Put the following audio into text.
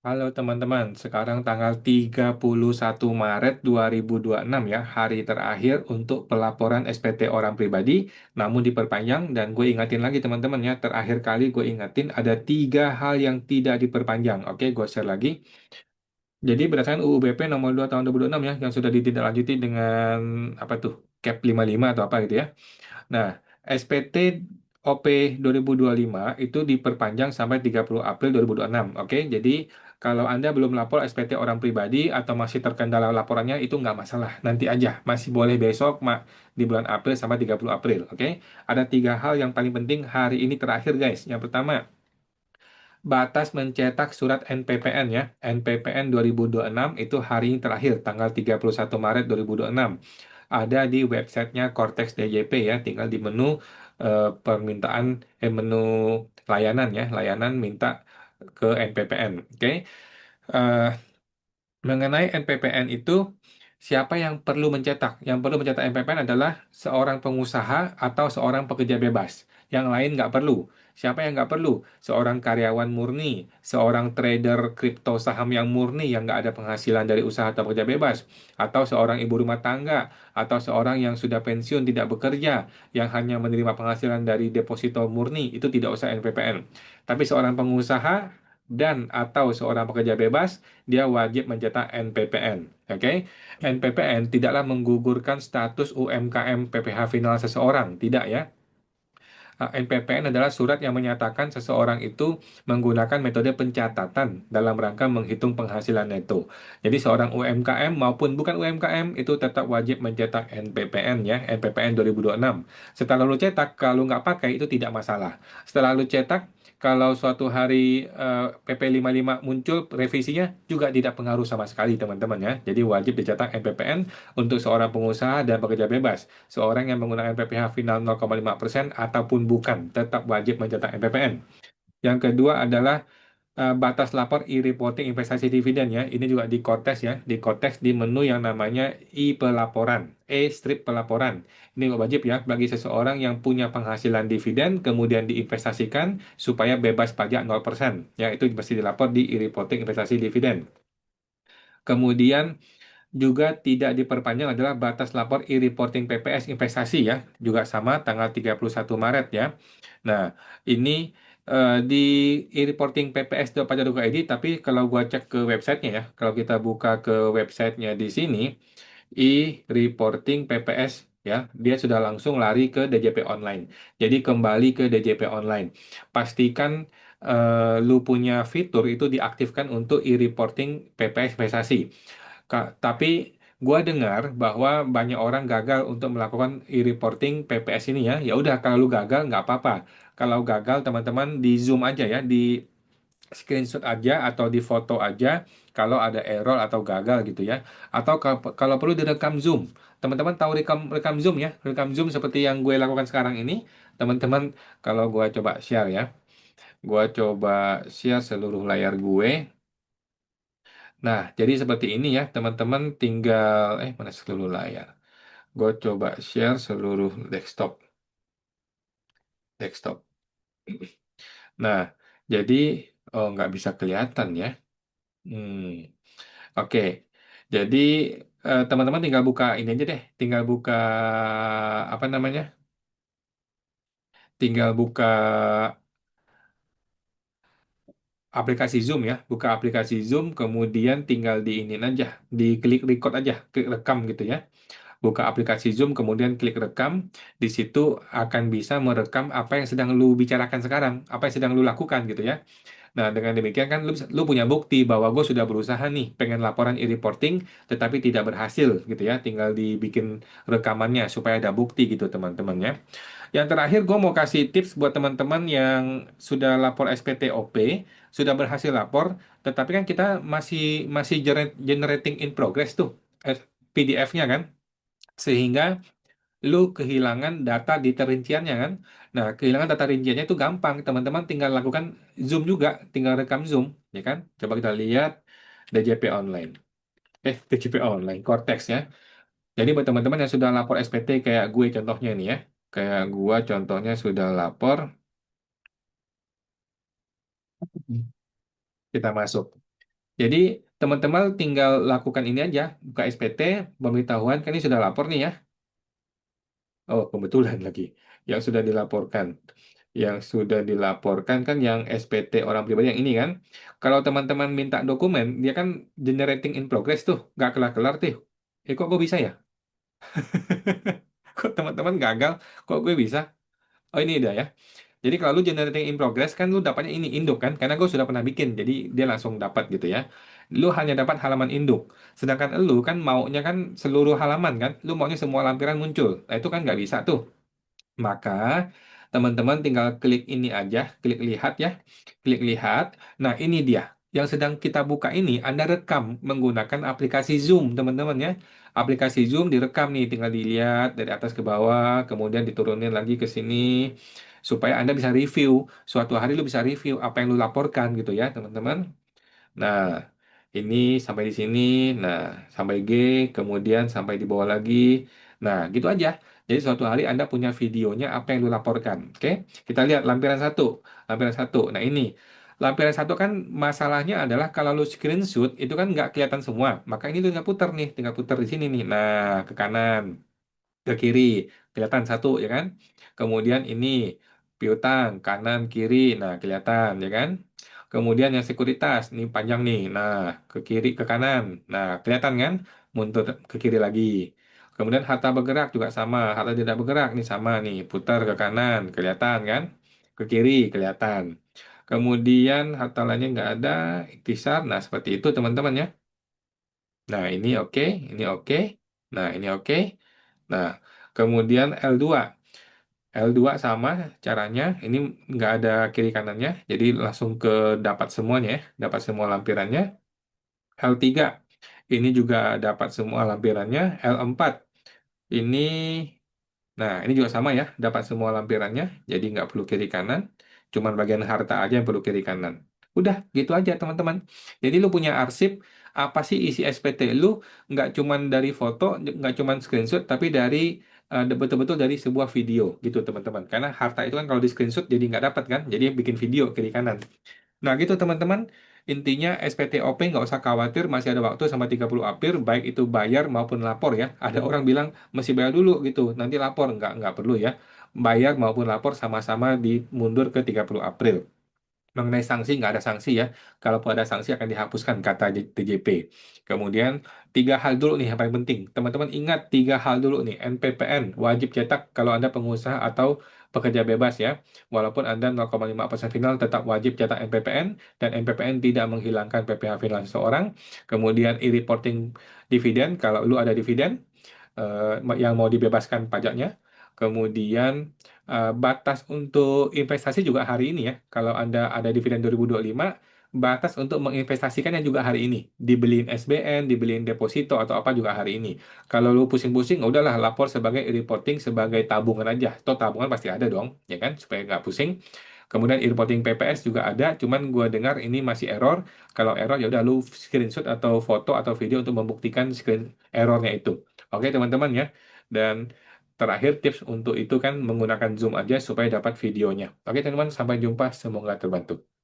Halo teman-teman, sekarang tanggal 31 Maret 2026 ya, hari terakhir untuk pelaporan SPT orang pribadi, namun diperpanjang dan gue ingatin lagi teman-teman ya, terakhir kali gue ingatin ada tiga hal yang tidak diperpanjang. Oke, gue share lagi. Jadi berdasarkan UU BP nomor 2 tahun 2026 ya, yang sudah ditindaklanjuti dengan apa tuh, Cap 55 atau apa gitu ya. Nah, SPT OP 2025 itu diperpanjang sampai 30 April 2026. Oke, jadi kalau Anda belum lapor SPT orang pribadi atau masih terkendala laporannya itu nggak masalah. Nanti aja, masih boleh besok di bulan April sampai 30 April. Oke, ada tiga hal yang paling penting hari ini terakhir guys. Yang pertama, batas mencetak surat NPPN ya. NPPN 2026 itu hari ini terakhir, tanggal 31 Maret 2026. Ada di websitenya Cortex DJP ya, tinggal di menu permintaan, menu layanan ya, layanan minta ke NPPN. Oke. Eh, Mengenai NPPN itu, siapa yang perlu mencetak? Yang perlu mencetak NPPN adalah seorang pengusaha atau seorang pekerja bebas. Yang lain nggak perlu. Siapa yang nggak perlu? Seorang karyawan murni, seorang trader kripto saham yang murni yang nggak ada penghasilan dari usaha atau pekerja bebas, atau seorang ibu rumah tangga, atau seorang yang sudah pensiun tidak bekerja, yang hanya menerima penghasilan dari deposito murni, itu tidak usah NPPN. Tapi seorang pengusaha dan atau seorang pekerja bebas dia wajib mencetak NPPN. Oke, NPPN tidaklah menggugurkan status UMKM PPh final seseorang, tidak ya. NPPN adalah surat yang menyatakan seseorang itu menggunakan metode pencatatan dalam rangka menghitung penghasilan neto. Jadi seorang UMKM maupun bukan UMKM itu tetap wajib mencetak NPPN ya, NPPN 2026. Setelah lu cetak, kalau nggak pakai itu tidak masalah. Setelah lu cetak, kalau suatu hari PP 55 muncul revisinya juga tidak pengaruh sama sekali teman-teman ya. Jadi wajib dicetak NPPN untuk seorang pengusaha dan pekerja bebas. Seorang yang menggunakan PPh final 0,5% ataupun bukan, tetap wajib mencetak NPPN. Yang kedua adalah batas lapor e-reporting investasi dividen ya. Ini juga di Cortex ya, di Cortex di menu yang namanya e-pelaporan, e-strip pelaporan. Ini wajib ya bagi seseorang yang punya penghasilan dividen kemudian diinvestasikan supaya bebas pajak 0%. Ya, itu mesti dilapor di e-reporting investasi dividen. Kemudian juga tidak diperpanjang adalah batas lapor e-reporting PPS investasi ya, juga sama tanggal 31 Maret ya. Nah, ini di e-reporting PPS pajak.go.id, tapi kalau gua cek ke websitenya ya, kalau kita buka ke websitenya di sini, e-reporting PPS ya, dia sudah langsung lari ke DJP online. Jadi kembali ke DJP online. Pastikan lu punya fitur itu diaktifkan untuk e-reporting PPS investasi. Tapi gua dengar bahwa banyak orang gagal untuk melakukan e-reporting PPS ini ya. Ya udah kalau lu gagal nggak apa-apa. Kalau gagal teman-teman di zoom aja ya, di screenshot aja atau di foto aja kalau ada error atau gagal gitu ya. Atau kalau perlu direkam zoom. Teman-teman tahu rekam rekam zoom ya? Rekam zoom seperti yang gue lakukan sekarang ini. Teman-teman kalau gua coba share ya. Gua coba share seluruh layar gue. Nah, jadi seperti ini ya, teman-teman tinggal, mana seluruh layar? Gue coba share seluruh desktop. Nah, jadi, oh nggak bisa kelihatan ya. Hmm, oke. Jadi, teman-teman tinggal buka ini aja deh, tinggal buka, apa namanya? Tinggal buka aplikasi Zoom ya, buka aplikasi Zoom, kemudian tinggal di ini aja, di klik record aja, klik rekam gitu ya. Buka aplikasi Zoom, kemudian klik rekam. Di situ akan bisa merekam apa yang sedang lu bicarakan sekarang, apa yang sedang lu lakukan gitu ya. Nah, dengan demikian kan lu punya bukti bahwa gue sudah berusaha nih pengen laporan e-reporting, tetapi tidak berhasil gitu ya. Tinggal dibikin rekamannya supaya ada bukti gitu teman-teman ya. Yang terakhir, gue mau kasih tips buat teman-teman yang sudah lapor SPTOP, sudah berhasil lapor, tetapi kan kita masih masih generating in progress tuh PDF-nya kan, sehingga lu kehilangan data di rinciannya kan. Nah, kehilangan data rinciannya itu gampang, teman-teman tinggal lakukan Zoom juga, tinggal rekam Zoom, ya kan? Coba kita lihat DJP online. DJP online, Cortex ya. Jadi buat teman-teman yang sudah lapor SPT kayak gue contohnya ini ya, kayak gua contohnya sudah lapor, kita masuk. Jadi teman-teman tinggal lakukan ini aja, buka SPT, pemberitahuan, kan ini sudah lapor nih ya. Oh, kebetulan lagi. Yang sudah dilaporkan. Yang sudah dilaporkan kan yang SPT orang pribadi yang ini kan. Kalau teman-teman minta dokumen, dia kan generating in progress tuh. Nggak kelar-kelar tuh. Kok gue bisa ya? Kok teman-teman gagal? Kok gue bisa? Oh, ini dia ya. Jadi kalau lu generating in progress kan lu dapatnya ini induk kan. Karena gue sudah pernah bikin. Jadi dia langsung dapat gitu ya. Lu hanya dapat halaman induk. Sedangkan lu kan maunya kan seluruh halaman kan. Lu maunya semua lampiran muncul. Nah itu kan nggak bisa tuh. Maka teman-teman tinggal klik ini aja, klik lihat ya, klik lihat. Nah ini dia, yang sedang kita buka ini Anda rekam menggunakan aplikasi Zoom teman-teman ya. Aplikasi Zoom direkam nih, tinggal dilihat dari atas ke bawah, kemudian diturunin lagi ke sini, supaya Anda bisa review. Suatu hari lu bisa review apa yang lu laporkan gitu ya teman-teman. Nah, ini sampai di sini, nah sampai G, kemudian sampai di bawah lagi. Nah, gitu aja. Jadi suatu hari Anda punya videonya apa yang lu laporkan. Oke, kita lihat lampiran satu. Lampiran satu. Nah, ini. Lampiran satu kan masalahnya adalah kalau lu screenshot itu kan nggak kelihatan semua. Maka ini lu tinggal putar nih, tinggal putar di sini nih. Nah, ke kanan ke kiri kelihatan satu ya kan, kemudian ini piutang kanan kiri, nah kelihatan ya kan, kemudian yang sekuritas ini panjang nih, nah ke kiri ke kanan, nah kelihatan kan, mundur ke kiri lagi, kemudian harta bergerak juga sama, harta tidak bergerak nih sama nih, putar ke kanan kelihatan kan, ke kiri kelihatan, kemudian harta lainnya nggak ada, ikhtisar, nah seperti itu teman-teman ya. Nah, ini oke, ini oke. Nah, ini oke. Nah, kemudian L2. L2 sama caranya. Ini nggak ada kiri kanannya. Jadi langsung ke dapat semuanya ya. Dapat semua lampirannya. L3. Ini juga dapat semua lampirannya. L4. Ini Nah, ini juga sama ya, dapat semua lampirannya, jadi nggak perlu kiri kanan, cuman bagian harta aja yang perlu kiri kanan. Udah, gitu aja teman-teman. Jadi lu punya arsip, apa sih isi SPT lu, nggak cuman dari foto, nggak cuman screenshot, tapi dari betul-betul dari sebuah video gitu teman-teman. Karena harta itu kan kalau di screenshot jadi nggak dapat kan, jadi bikin video kiri kanan. Nah gitu teman-teman, intinya SPTOP nggak usah khawatir, masih ada waktu sama 30 April, baik itu bayar maupun lapor ya. Ada orang bilang masih bayar dulu gitu, nanti lapor. Nggak perlu ya. Bayar maupun lapor sama-sama dimundur ke 30 April. Mengenai sanksi, nggak ada sanksi ya. Kalaupun ada sanksi akan dihapuskan, kata TJP. Kemudian, tiga hal dulu nih yang paling penting. Teman-teman ingat tiga hal dulu nih. NPPN wajib cetak kalau Anda pengusaha atau pekerja bebas ya. Walaupun Anda 0,5% final tetap wajib cetak NPPN. Dan NPPN tidak menghilangkan PPh final seseorang. Kemudian e-reporting dividen, kalau lu ada dividen yang mau dibebaskan pajaknya. Kemudian batas untuk investasi juga hari ini ya. Kalau Anda ada dividen 2025, batas untuk menginvestasikannya juga hari ini. Dibeliin SBN, dibeliin deposito atau apa juga hari ini. Kalau lu pusing-pusing, udahlah lapor sebagai reporting sebagai tabungan aja. Toh tabungan pasti ada dong, ya kan? Supaya nggak pusing. Kemudian e-reporting PPS juga ada, cuman gua dengar ini masih error. Kalau error ya udah lu screenshot atau foto atau video untuk membuktikan screen errornya itu. Oke teman-teman ya. Dan terakhir tips untuk itu kan menggunakan Zoom aja supaya dapat videonya. Oke teman-teman, sampai jumpa. Semoga terbantu.